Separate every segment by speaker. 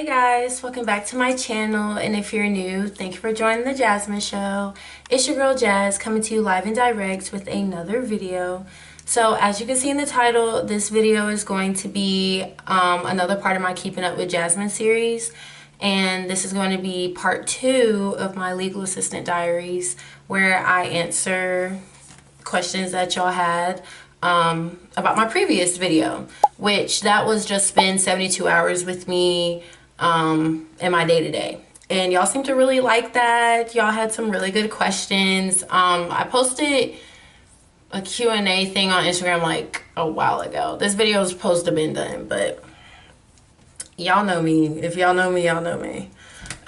Speaker 1: Guys, welcome back to my channel, and if you're new, thank you for joining the Jasmine Show. It's your girl Jazz coming to you live and direct with another video. So as you can see in the title, this video is going to be another part of my Keeping Up with Jasmine series, and this is going to be part 2 of my legal assistant diaries, where I answer questions that y'all had about my previous video, which that was just spend 72 hours with me in my day-to-day. And y'all seem to really like that. Y'all had some really good questions. I posted a Q&A thing on Instagram like a while ago. This video was supposed to have been done, but y'all know me. If y'all know me, y'all know me.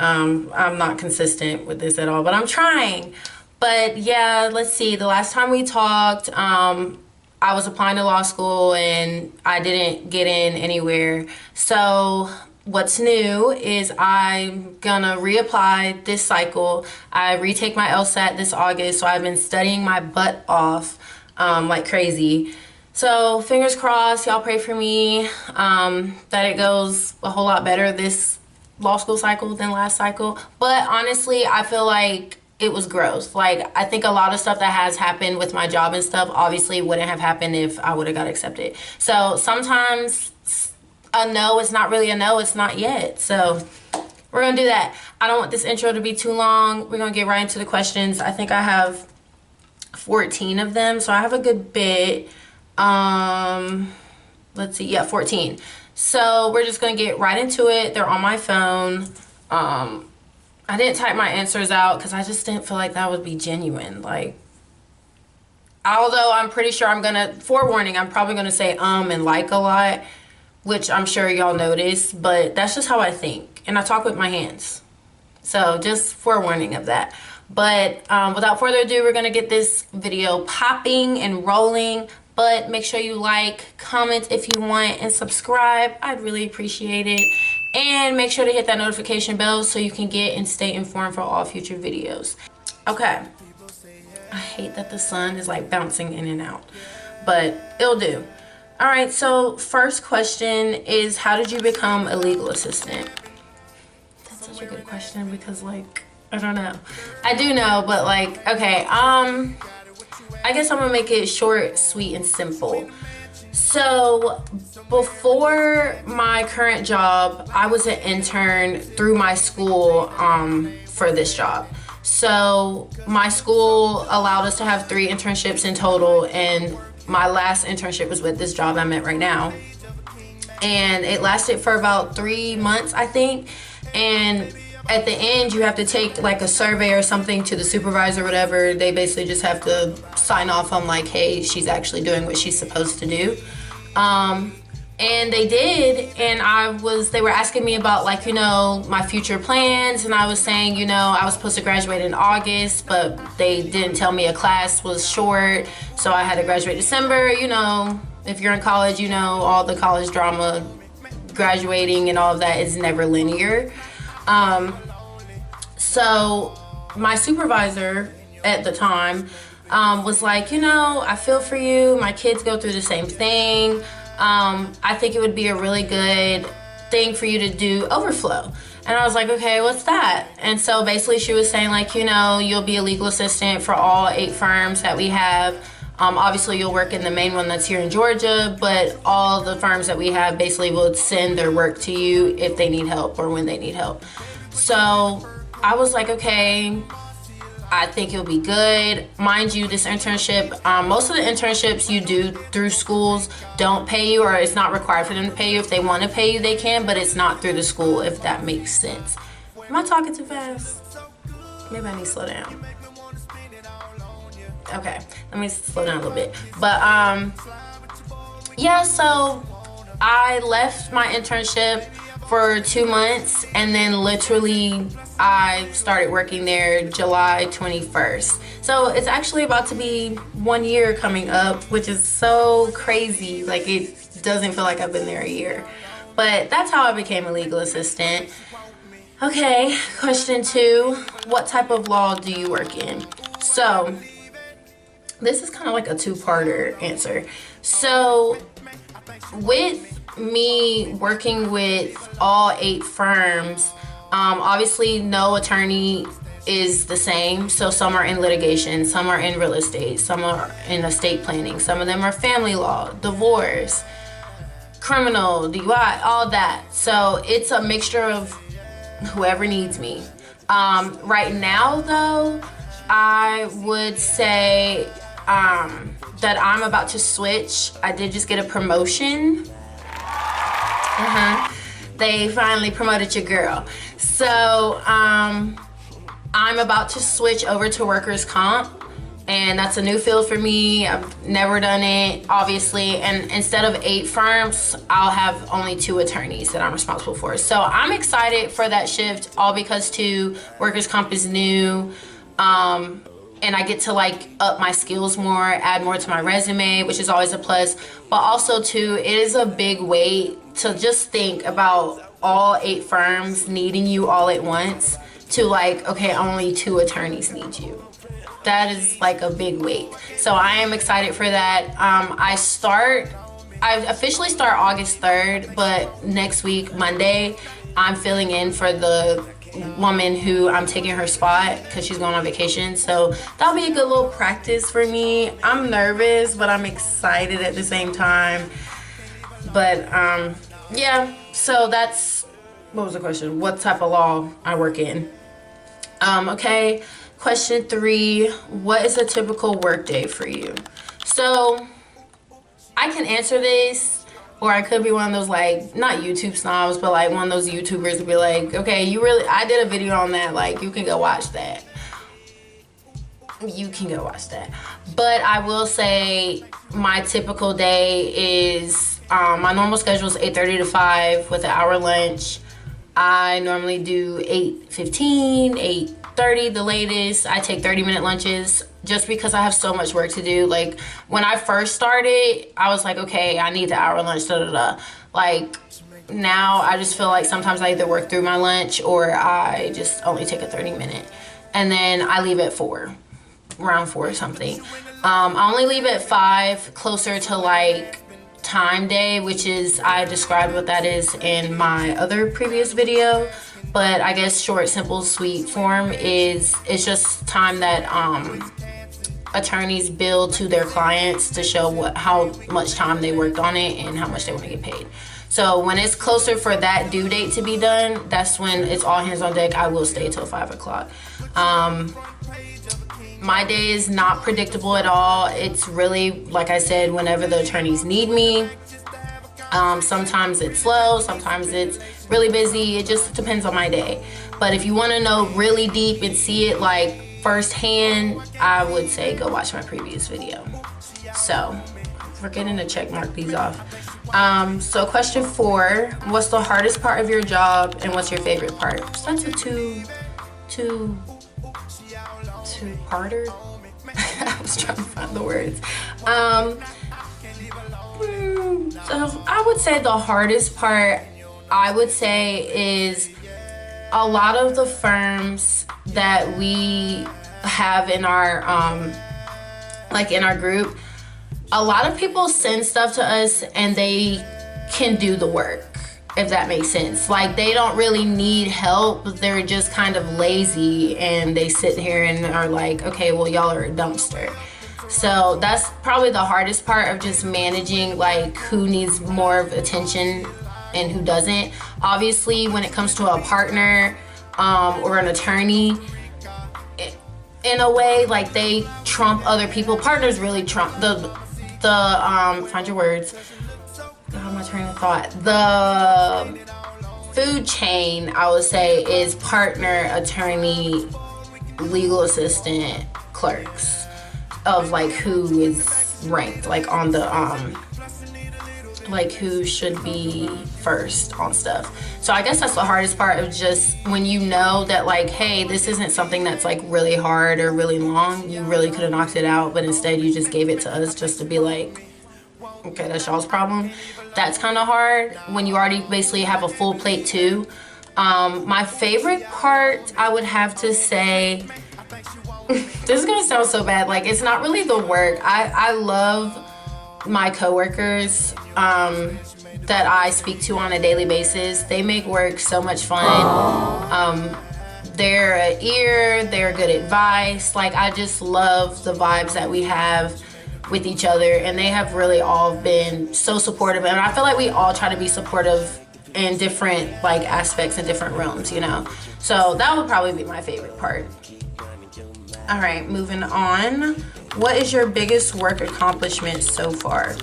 Speaker 1: I'm not consistent with this at all, but I'm trying. But yeah, let's see. The last time we talked, I was applying to law school and I didn't get in anywhere. So what's new is I'm gonna reapply this cycle. I retake my LSAT this August, so I've been studying my butt off like crazy. So fingers crossed, y'all pray for me that it goes a whole lot better this law school cycle than last cycle. But honestly, I feel like it was gross. Like, I think a lot of stuff that has happened with my job and stuff obviously wouldn't have happened if I would have got accepted. So sometimes a no is not really a no, it's not yet. So we're gonna do that. I don't want this intro to be too long. We're gonna get right into the questions. I think I have 14 of them, so I have a good bit. Let's see, yeah, 14. So we're just gonna get right into it. They're on my phone. I didn't type my answers out because I just didn't feel like that would be genuine. Like, although I'm pretty sure I'm gonna, forewarning, I'm probably gonna say and like a lot, which I'm sure y'all notice, but that's just how I think. And I talk with my hands. So just forewarning of that. But without further ado, we're gonna get this video popping and rolling. But make sure you like, comment if you want, and subscribe. I'd really appreciate it. And make sure to hit that notification bell so you can get and stay informed for all future videos. Okay. I hate that the sun is like bouncing in and out, but it'll do. All right, so first question is, how did you become a legal assistant? That's such a good question because, like, I don't know. I do know, but like, okay, I guess I'm gonna make it short, sweet, and simple. So before my current job, I was an intern through my school for this job. So my school allowed us to have 3 internships in total, and my last internship was with this job I'm at right now. And it lasted for about 3 months, I think. And at the end, you have to take like a survey or something to the supervisor or whatever. They basically just have to sign off on like, hey, she's actually doing what she's supposed to do. And they did, and they were asking me about, like, you know, my future plans, and I was saying, you know, I was supposed to graduate in August, but they didn't tell me a class was short, so I had to graduate December. You know, if you're in college, you know, all the college drama, graduating and all of that is never linear. So my supervisor at the time was like, you know, I feel for you. My kids go through the same thing. I think it would be a really good thing for you to do overflow. And I was like, okay, what's that? And so basically she was saying, like, you know, you'll be a legal assistant for all 8 firms that we have. Obviously you'll work in the main one that's here in Georgia, but all the firms that we have basically will send their work to you if they need help or when they need help. So I was like, okay, I think it'll be good. Mind you, this internship, most of the internships you do through schools don't pay you, or it's not required for them to pay you. If they want to pay you, they can, but it's not through the school, if that makes sense. Am I talking too fast? Maybe I need to slow down. Okay, let me slow down a little bit. But yeah, so I left my internship for 2 months, and then literally I started working there July 21st. So it's actually about to be 1 year coming up, which is so crazy. Like, it doesn't feel like I've been there a year. But that's how I became a legal assistant. Okay, question 2. What type of law do you work in? So this is kind of like a 2-parter answer. So with me working with all 8 firms, obviously no attorney is the same. So some are in litigation, some are in real estate, some are in estate planning, some of them are family law, divorce, criminal, DUI, all that. So it's a mixture of whoever needs me. Right now though, I would say that I'm about to switch. I did just get a promotion. They finally promoted your girl. So I'm about to switch over to workers' comp, and that's a new field for me. I've never done it, obviously, and instead of 8 firms, I'll have only 2 attorneys that I'm responsible for. So I'm excited for that shift, all because too, workers' comp is new, and I get to like up my skills more, add more to my resume, which is always a plus. But also too, it is a big weight to just think about all 8 firms needing you all at once, to like, okay, only 2 attorneys need you. That is like a big weight. So I am excited for that. I officially start August 3rd, but next week, Monday, I'm filling in for the woman who I'm taking her spot because she's going on vacation. So that'll be a good little practice for me. I'm nervous, but I'm excited at the same time. But yeah, so that's, what was the question? What type of law I work in? Okay, question 3, what is a typical work day for you? So I can answer this, or I could be one of those, like, not YouTube snobs, but like one of those YouTubers to be like, okay, I did a video on that, like, you can go watch that. You can go watch that. But I will say my typical day is, my normal schedule is 8:30 to 5 with an hour lunch. I normally do 8:15, 8:30 the latest. I take 30-minute lunches just because I have so much work to do. Like, when I first started, I was like, okay, I need the hour lunch, Like, now I just feel like sometimes I either work through my lunch or I just only take a 30-minute. And then I leave at 4, around 4 or something. I only leave at 5, closer to like time day, which is, I described what that is in my other previous video, but I guess short, simple, sweet form is, it's just time that attorneys bill to their clients to show how much time they worked on it and how much they want to get paid. So when it's closer for that due date to be done, that's when it's all hands on deck. I will stay till 5 o'clock. My day is not predictable at all. It's really, like I said, whenever the attorneys need me. Sometimes it's slow, sometimes it's really busy. It just depends on my day. But if you want to know really deep and see it like firsthand, I would say go watch my previous video. So, forgetting to check mark these off. So question 4, what's the hardest part of your job and what's your favorite part? So that's a two-parter. I was trying to find the words. So I would say the hardest part, I would say, is a lot of the firms that we have in our in our group. A lot of people send stuff to us and they can do the work, if that makes sense. Like, they don't really need help. They're just kind of lazy and they sit here and are like, okay, well, y'all are a dumpster. So that's probably the hardest part of just managing, like, who needs more of attention and who doesn't. Obviously, when it comes to a partner or an attorney, in a way, like, they trump other people. Partners really trump find your words. God, my train of thought. The food chain, I would say, is partner, attorney, legal assistant, clerks, of like who is ranked, like on the like who should be first on stuff. So I guess that's the hardest part, of just when you know that, like, hey, this isn't something that's like really hard or really long, you really could have knocked it out, but instead you just gave it to us just to be like, okay, that's y'all's problem. That's kind of hard when you already basically have a full plate too. My favorite part, I would have to say, this is gonna sound so bad, like, it's not really the work. I love my coworkers that I speak to on a daily basis. They make work so much fun. They're an ear, they're good advice. Like, I just love the vibes that we have with each other, and they have really all been so supportive, and I feel like we all try to be supportive in different like aspects and different realms, you know. So that would probably be my favorite part. All right, moving on. What is your biggest work accomplishment so far?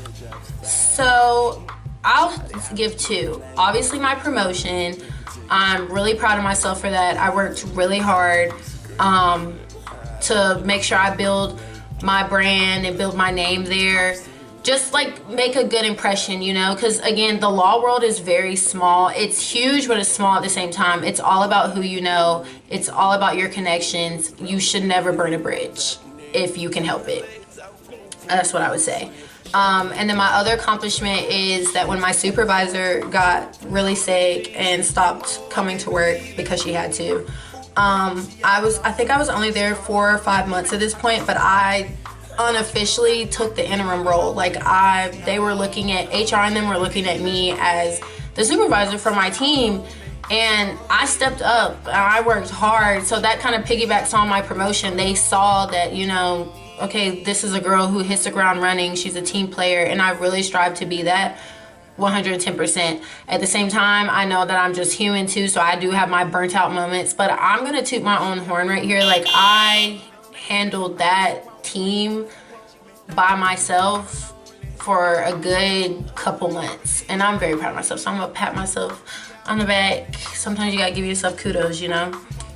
Speaker 1: So I'll give two. Obviously my promotion. I'm really proud of myself for that. I worked really hard to make sure I build my brand and build my name there. Just like make a good impression, you know, because again, the law world is very small. It's huge, but it's small at the same time. It's all about who you know. It's all about your connections. You should never burn a bridge if you can help it. That's what I would say. And then my other accomplishment is that when my supervisor got really sick and stopped coming to work because she had to, I think I was only there 4 or 5 months at this point, but I unofficially took the interim role. Like, they were looking at HR, and them were looking at me as the supervisor for my team, and I stepped up and I worked hard. So that kind of piggybacks on my promotion. They saw that, you know, okay, this is a girl who hits the ground running. She's a team player, and I really strive to be that 110%. At the same time, I know that I'm just human too, so I do have my burnt out moments, but I'm gonna toot my own horn right here. Like, I handled that team by myself for a good couple months, and I'm very proud of myself, so I'm gonna pat myself on the back. Sometimes you gotta give yourself kudos, you know.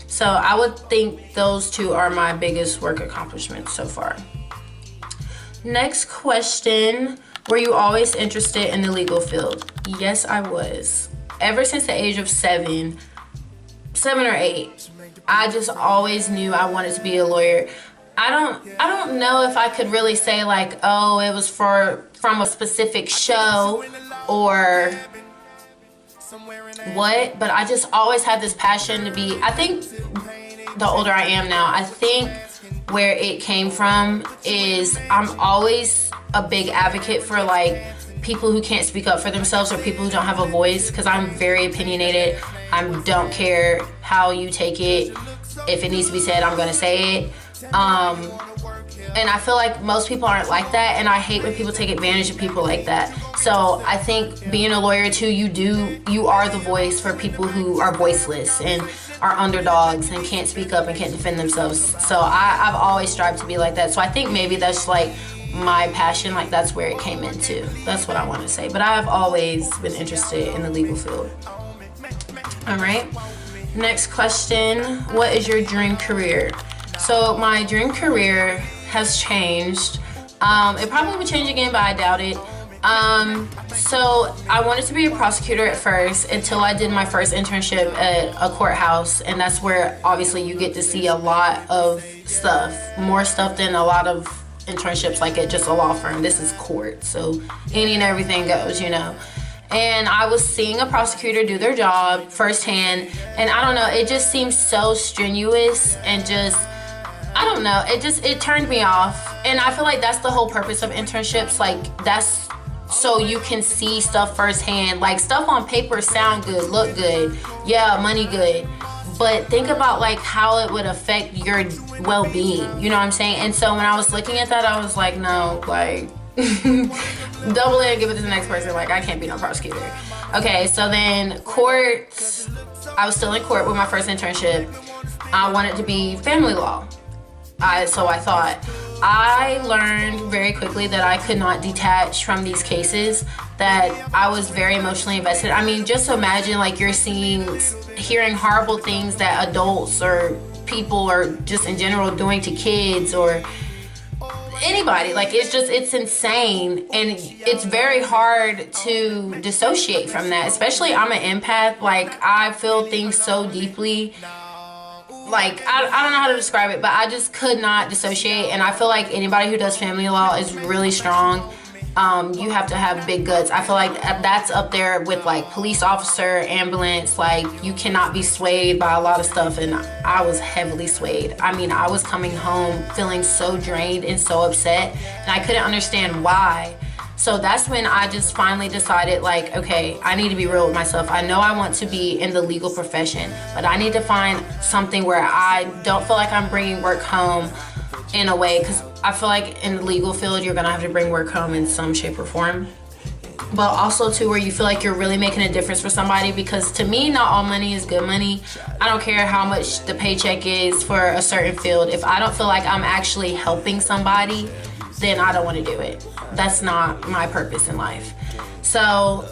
Speaker 1: So I would think those two are my biggest work accomplishments so far. Next question. Were you always interested in the legal field? Yes, I was. Ever since the age of 7 or 8, I just always knew I wanted to be a lawyer. I don't know if I could really say like, oh, it was from a specific show or what, but I just always had this passion to be. I think the older I am now, I think where it came from is I'm always a big advocate for like people who can't speak up for themselves or people who don't have a voice, because I'm very opinionated. I don't care how you take it. If it needs to be said, I'm gonna say it. And I feel like most people aren't like that, and I hate when people take advantage of people like that. So I think being a lawyer too, you are the voice for people who are voiceless and are underdogs and can't speak up and can't defend themselves. So I've always strived to be like that. So I think maybe that's like my passion, like that's where it came into. That's what I want to say. But I've always been interested in the legal field. All right. Next question. What is your dream career? So my dream career has changed. It probably would change again, but I doubt it. So I wanted to be a prosecutor at first until I did my first internship at a courthouse, and that's where obviously you get to see a lot of stuff, more stuff than a lot of internships like at just a law firm. This is court, so any and everything goes, you know. And I was seeing a prosecutor do their job firsthand, and I don't know, it just seems so strenuous and just, I don't know, it turned me off. And I feel like that's the whole purpose of internships. Like, that's so you can see stuff firsthand. Like, stuff on paper sound good, look good, yeah, money good, but think about like how it would affect your well-being, you know what I'm saying? And so when I was looking at that, I was like, no, like double it and give it to the next person. Like, I can't be no prosecutor. Okay, so then court, I was still in court with my first internship. I wanted to be family law. So I thought. I learned very quickly that I could not detach from these cases, that I was very emotionally invested. I mean, just imagine like you're hearing horrible things that adults or people or just in general doing to kids or anybody. Like, it's insane, and it's very hard to dissociate from that. Especially I'm an empath. Like, I feel things so deeply. Like, I don't know how to describe it, but I just could not dissociate. And I feel like anybody who does family law is really strong. You have to have big guts. I feel like that's up there with like police officer, ambulance. Like, you cannot be swayed by a lot of stuff, and I was heavily swayed. I mean, I was coming home feeling so drained and so upset, and I couldn't understand why. So that's when I just finally decided, like, okay, I need to be real with myself. I know I want to be in the legal profession, but I need to find something where I don't feel like I'm bringing work home in a way, because I feel like in the legal field, you're gonna have to bring work home in some shape or form. But also too, where you feel like you're really making a difference for somebody, because to me, not all money is good money. I don't care how much the paycheck is for a certain field. If I don't feel like I'm actually helping somebody, then I don't want to do it. That's not my purpose in life. So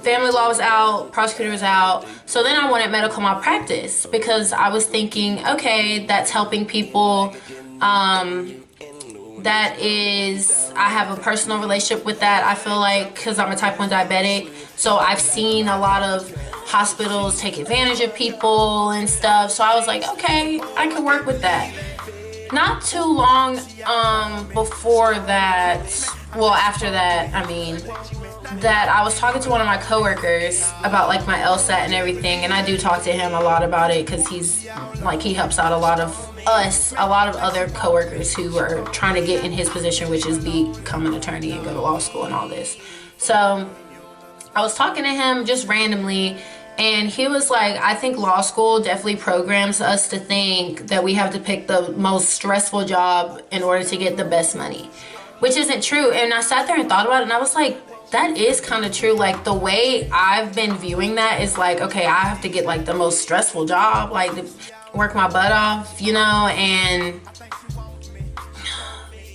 Speaker 1: family law was out, prosecutor was out. So then I wanted medical malpractice, because I was thinking, okay, that's helping people. That is, I have a personal relationship with that. I feel like, because I'm a type 1 diabetic, so I've seen a lot of hospitals take advantage of people and stuff. So I was like, okay, I can work with that. Not too long before that, well, after that, I mean, that I was talking to one of my coworkers about like my LSAT and everything, and I do talk to him a lot about it, because he's like, he helps out a lot of other coworkers who are trying to get in his position, which is become an attorney and go to law school and all this. So I was talking to him just randomly, and he was like, I think law school definitely programs us to think that we have to pick the most stressful job in order to get the best money, which isn't true. And I sat there and thought about it, and I was like, that is kind of true. Like, the way I've been viewing that is like, okay, I have to get like the most stressful job, like work my butt off, you know, and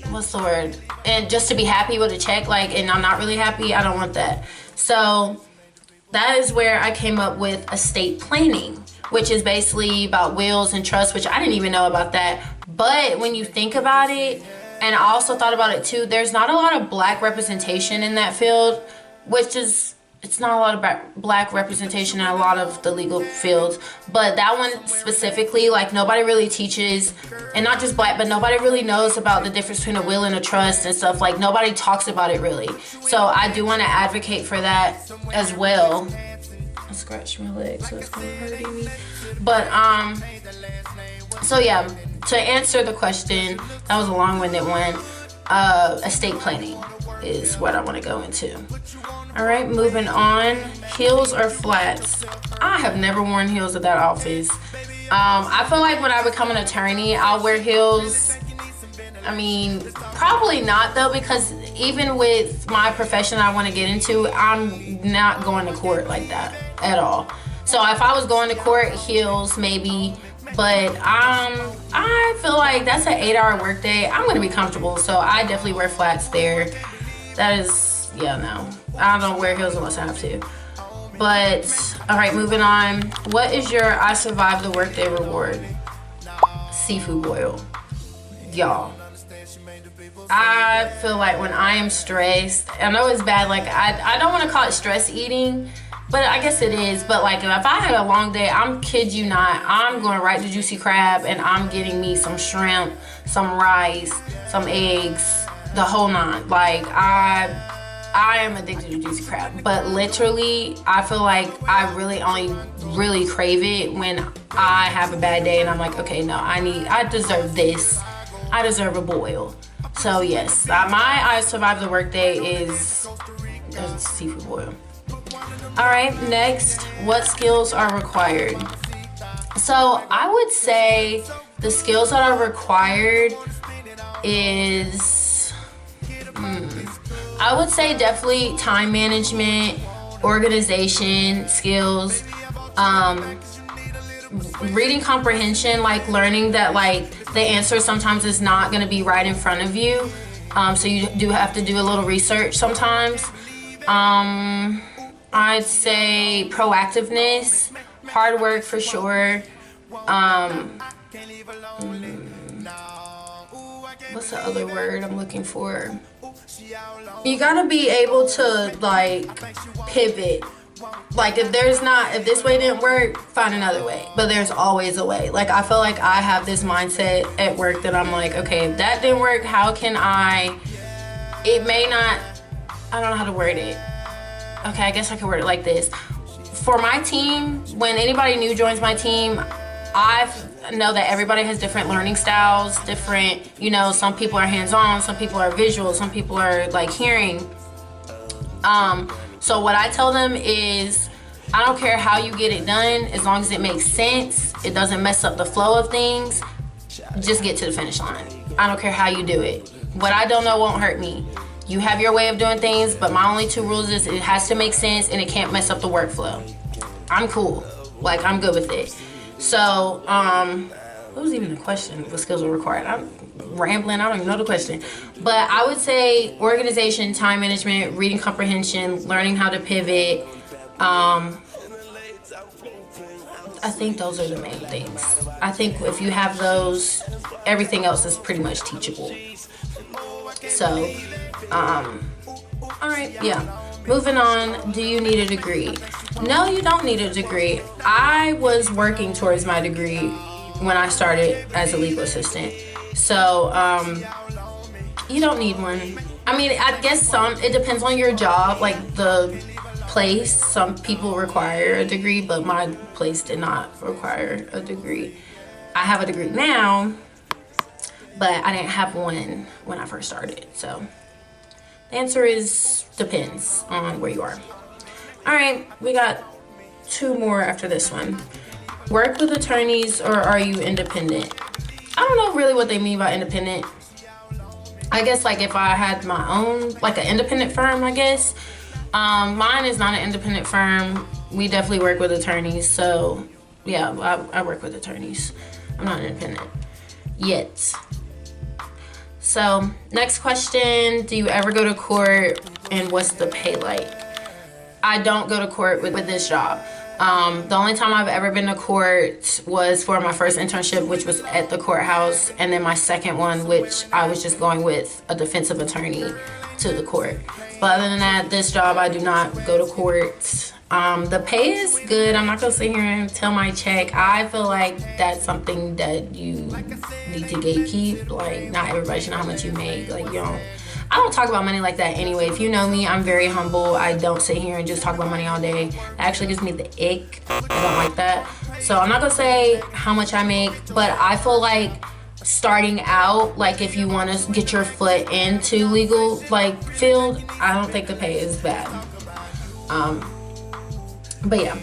Speaker 1: what's the word? And just to be happy with a check, like, and I'm not really happy. I don't want that. So that is where I came up with estate planning, which is basically about wills and trusts, which I didn't even know about that. But when you think about it, and I also thought about it too, there's not a lot of black representation in that field, which is, it's not a lot of black representation in a lot of the legal fields, but that one specifically, like, nobody really teaches, and not just black, but nobody really knows about the difference between a will and a trust and stuff. Like, nobody talks about it really. So I do want to advocate for that as well. I scratched my leg, so it's kind of hurting me. But so yeah, to answer the question, that was a long-winded one. Estate planning is what I want to go into. All right, moving on. Heels or flats? I have never worn heels at that office. I feel like when I become an attorney, I'll wear heels. I mean, probably not though, because even with my profession I want to get into, I'm not going to court like that at all. So if I was going to court, heels maybe. But I feel like that's an 8-hour workday. I'm gonna be comfortable, so I definitely wear flats there. That is, yeah, no, I don't wear heels unless I have to. But all right, moving on. What is your I survived the workday reward? Seafood boil, y'all. I feel like when I am stressed, I know it's bad. Like, I don't want to call it stress eating, but I guess it is. But like, if I had a long day, I'm kid you not, I'm going right to Juicy Crab and I'm getting me some shrimp, some rice, some eggs, the whole nine. Like, I am addicted to Juicy Crab. But literally, I feel like I really only really crave it when I have a bad day and I'm like, okay, no, I deserve this. I deserve a boil. So yes, my I survived the workday is a seafood boil. All right, next, what skills are required? So I would say the skills that are required is, I would say definitely time management, organization skills, reading comprehension, like learning that like the answer sometimes is not going to be right in front of you. So you do have to do a little research sometimes. I'd say proactiveness, hard work for sure. What's the other word I'm looking for? You gotta be able to like pivot. Like if this way didn't work, find another way. But there's always a way. Like I feel like I have this mindset at work that I'm like, okay, if that didn't work, how can it may not, I don't know how to word it. Okay, I guess I could word it like this. For my team, when anybody new joins my team, I know that everybody has different learning styles, different, you know, some people are hands-on, some people are visual, some people are like hearing. So what I tell them is, I don't care how you get it done, as long as it makes sense, it doesn't mess up the flow of things, just get to the finish line. I don't care how you do it. What I don't know won't hurt me. You have your way of doing things, but my only 2 rules is it has to make sense and it can't mess up the workflow. I'm cool. Like, I'm good with it. So, what was even the question? What skills are required? I'm rambling. I don't even know the question. But I would say organization, time management, reading comprehension, learning how to pivot. I think those are the main things. I think if you have those, everything else is pretty much teachable. So, all right, yeah. Moving on, do you need a degree? No, you don't need a degree. I was working towards my degree when I started as a legal assistant. So, you don't need one. I mean, I guess it depends on your job, like the place. Some people require a degree, but my place did not require a degree. I have a degree now, but I didn't have one when I first started. So the answer is depends on where you are. All right, we got 2 more after this one. Work with attorneys or are you independent? I don't know really what they mean by independent. I guess like if I had my own, like an independent firm, I guess. Mine is not an independent firm. We definitely work with attorneys. So yeah, I work with attorneys. I'm not independent yet. So next question, do you ever go to court and what's the pay like? I don't go to court with this job. The only time I've ever been to court was for my first internship, which was at the courthouse, and then my second one, which I was just going with a defensive attorney to the court. But other than that, this job, I do not go to court. The pay is good. I'm not gonna sit here and tell my check. I feel like that's something that you need to gatekeep. Like, not everybody should know how much you make. Like, you know, I don't talk about money like that anyway. If you know me, I'm very humble. I don't sit here and just talk about money all day. That actually gives me the ick. I don't like that. So I'm not gonna say how much I make, but I feel like starting out, like if you want to get your foot into legal like field, I don't think the pay is bad. But yeah.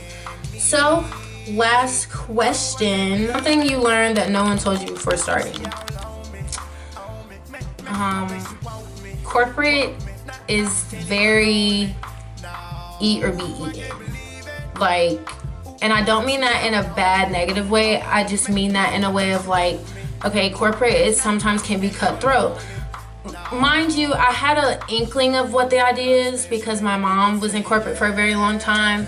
Speaker 1: So last question. Something you learned that no one told you before starting. Corporate is very eat or be eaten. Like, and I don't mean that in a bad negative way. I just mean that in a way of like, okay, corporate is sometimes can be cutthroat. Mind you, I had an inkling of what the idea is because my mom was in corporate for a very long time.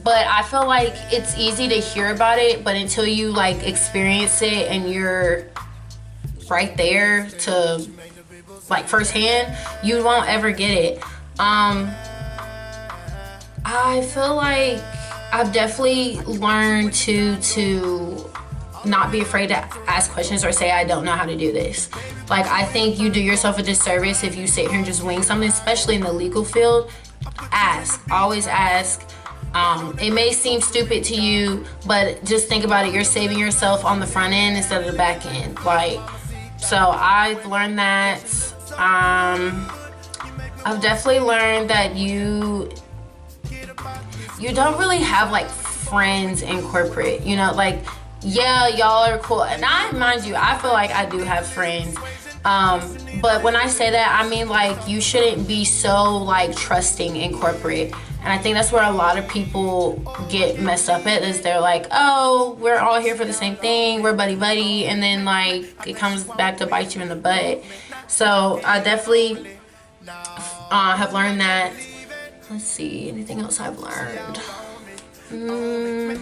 Speaker 1: But I feel like it's easy to hear about it, but until you like experience it and you're right there to like firsthand, you won't ever get it. I feel like I've definitely learned to not be afraid to ask questions or say I don't know how to do this. Like, I think you do yourself a disservice if you sit here and just wing something, especially in the legal field. Ask, always ask. It may seem stupid to you, but just think about it. You're saving yourself on the front end instead of the back end. Like, so I've learned that. I've definitely learned that you don't really have like friends in corporate, you know, like, yeah, y'all are cool. And mind you, I feel like I do have friends. But when I say that, I mean like you shouldn't be so like trusting in corporate. And I think that's where a lot of people get messed up at, is they're like, oh, we're all here for the same thing, we're buddy, and then like it comes back to bite you in the butt. So I definitely have learned that. Let's see, anything else I've learned? I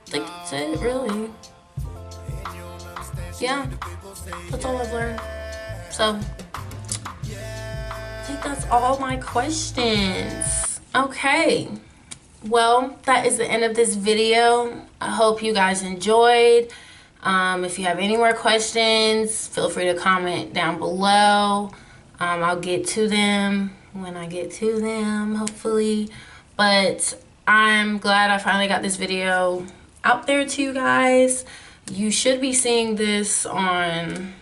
Speaker 1: think that's it, really. Yeah, that's all I've learned. So I think that's all my questions. Okay, well, that is the end of this video. I hope you guys enjoyed. If you have any more questions, feel free to comment down below. I'll get to them when I get to them, hopefully. But I'm glad I finally got this video out there to you guys. You should be seeing this on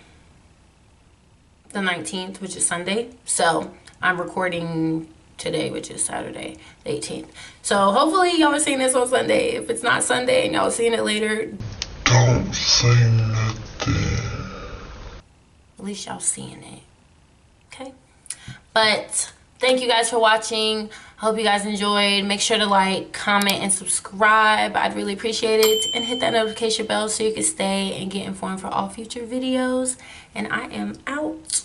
Speaker 1: the 19th, which is Sunday. So I'm recording today, which is Saturday, the 18th. So hopefully y'all are seeing this on Sunday. If it's not Sunday and y'all are seeing it later,
Speaker 2: don't say nothing.
Speaker 1: At least y'all seeing it. Okay? But thank you guys for watching. Hope you guys enjoyed. Make sure to like, comment, and subscribe. I'd really appreciate it. And hit that notification bell so you can stay and get informed for all future videos. And I am out.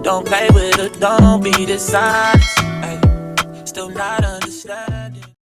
Speaker 3: Don't play with it, don't be dishonest.